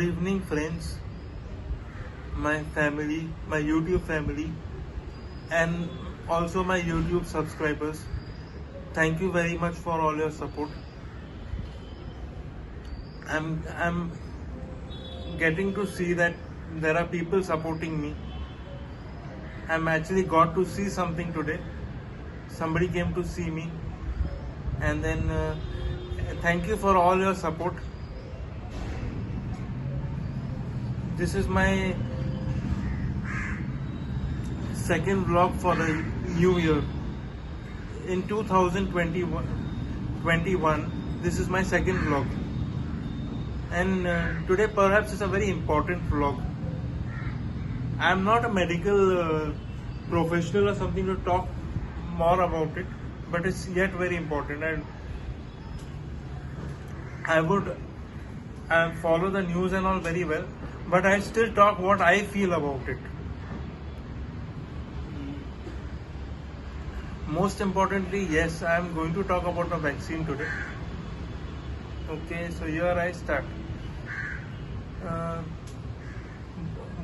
Good evening, friends, my family, my YouTube family, and also my YouTube subscribers. Thank you very much for all your support. I'm getting to see that there are people supporting me. I'm actually got to see something today. Somebody came to see me, and then thank you for all your support. This is my second vlog for the new year. In 2021, this is my second vlog, and today perhaps is a very important vlog. I am not a medical professional or something to talk more about it, but it's yet very important, and I would follow the news and all very well, but I still talk what I feel about it. Most importantly, yes, I am going to talk about the vaccine today. Okay, so here I start.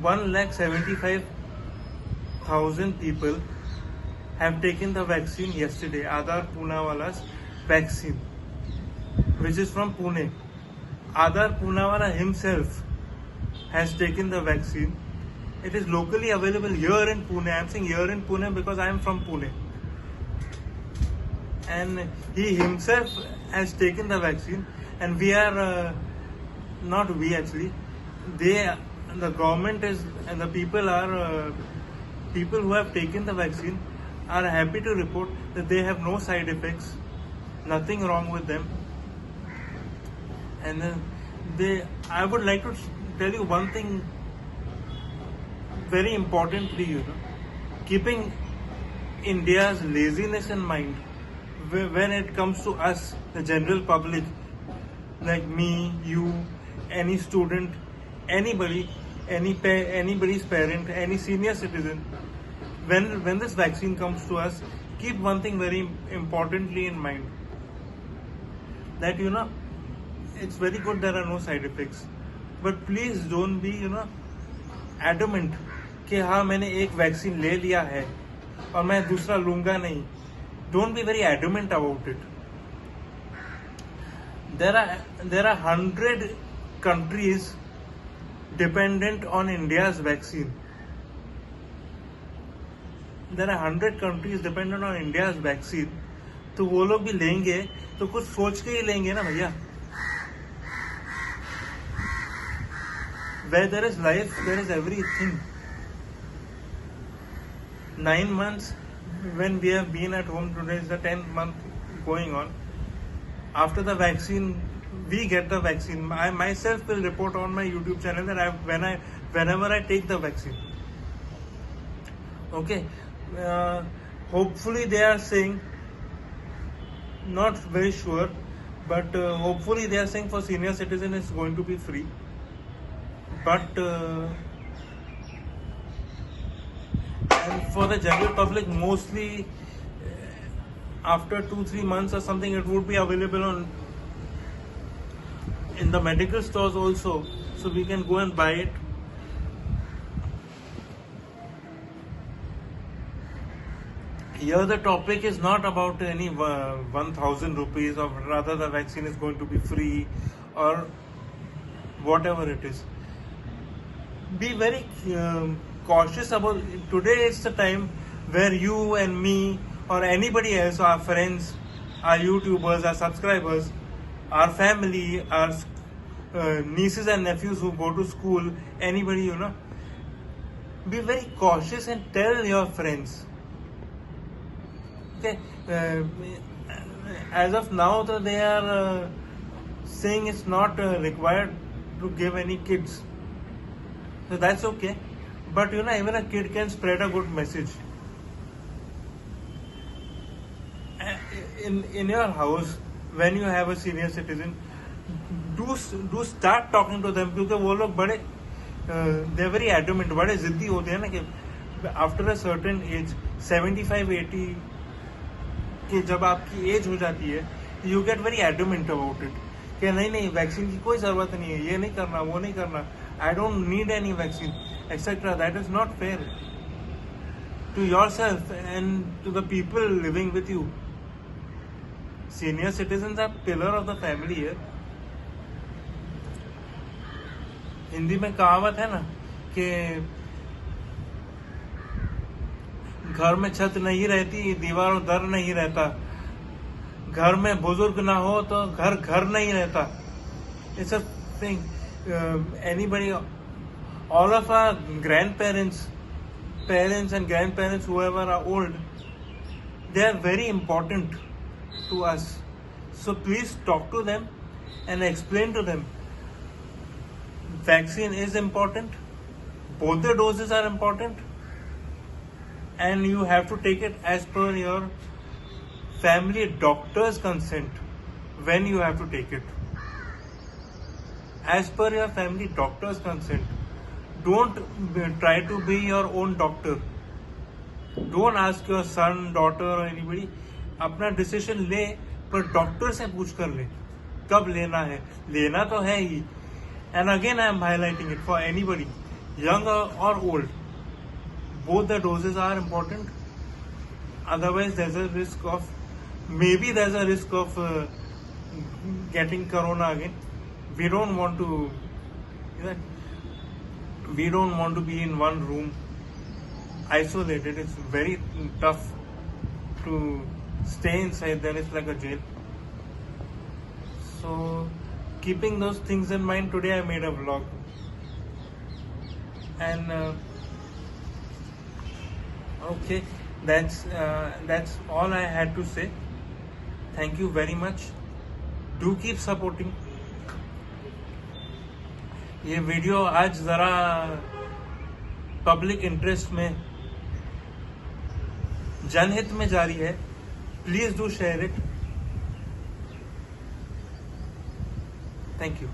1,75,000 people have taken the vaccine yesterday, Aadhar Poonawala's vaccine, which is from Pune. Aadhar Poonawala himself has taken the vaccine. It is locally available here in Pune. I am saying here in Pune because I am from Pune. And he himself has taken the vaccine, and we are not we actually, the government is, and the people are people who have taken the vaccine are happy to report that they have no side effects, nothing wrong with them. And I would like to tell you one thing very importantly, keeping India's laziness in mind. When it comes to us, the general public, like me, you, any student, anybody, anybody's parent, any senior citizen, when this vaccine comes to us, keep one thing very importantly in mind. That it's very good there are no side effects, but please don't be adamant कि हाँ मैंने एक vaccine ले लिया है और मैं दूसरा लूंगा नहीं. Don't be very adamant about it. There are 100 countries dependent on India's vaccine. There are 100 countries dependent on India's vaccine. तो वो लोग भी लेंगे तो कुछ सोच के ही लेंगे ना भैया. Where there is life, there is everything. 9 months. When we have been at home, today is the 10th month going on. After the vaccine, we get the vaccine. I myself will report on my YouTube channel that whenever I take the vaccine. Okay, hopefully they are saying, not very sure, but hopefully they are saying for senior citizen it's going to be free. But and for the general public, mostly after 2-3 months or something, it would be available in the medical stores also, so we can go and buy it. Here the topic is not about any 1,000 rupees, or rather the vaccine is going to be free or whatever it is. Be very cautious about today. It's the time where you and me or anybody else, our friends, our YouTubers, our subscribers, our family, our nieces and nephews who go to school, anybody, be very cautious and tell your friends. Okay, as of now they are saying it's not required to give any kids, so that's okay. But even a kid can spread a good message. In your house, when you have a senior citizen, do start talking to them, क्योंकि वो लोग बड़े they are very adamant, बड़े जिद्दी होते हैं ना कि after a certain age, 75-80 कि जब आपकी एज हो जाती है, you get very adamant about it कि नहीं वैक्सीन की कोई ज़रूरत नहीं है, ये नहीं करना, वो नहीं करना, I don't need any vaccine etcetera, that is not fair to yourself and to the people living with you. Senior citizens are pillar of the family here. Hindi में कहावत है ना कि घर में छत नहीं रहती, दीवारों दर नहीं रहता, घर में बुजुर्ग ना हो तो घर घर नहीं रहता. It's a thing. Anybody, all of our grandparents, parents and grandparents, whoever are old, they are very important to us. So please talk to them and explain to them. Vaccine is important. Both the doses are important. And you have to take it as per your family doctor's consent when you have to take it. As per your family doctor's consent. Don't try to be your own doctor. Don't ask your son, daughter or anybody. अपना decision ले, पर doctor से पूछ कर ले कब लेना है. लेना तो है ही. And again I am highlighting it for anybody, young or old. Both the doses are important. Otherwise there's a risk of, maybe there's a risk of getting corona again. We don't want to, we don't want to be in one room isolated. It's very tough to stay inside there. It's like a jail. So keeping those things in mind, today I made a vlog. And okay, that's all I had to say. Thank you very much. Do keep supporting. ये video आज ज़रा public interest में, जनहित में जारी है. Please do share it. Thank you.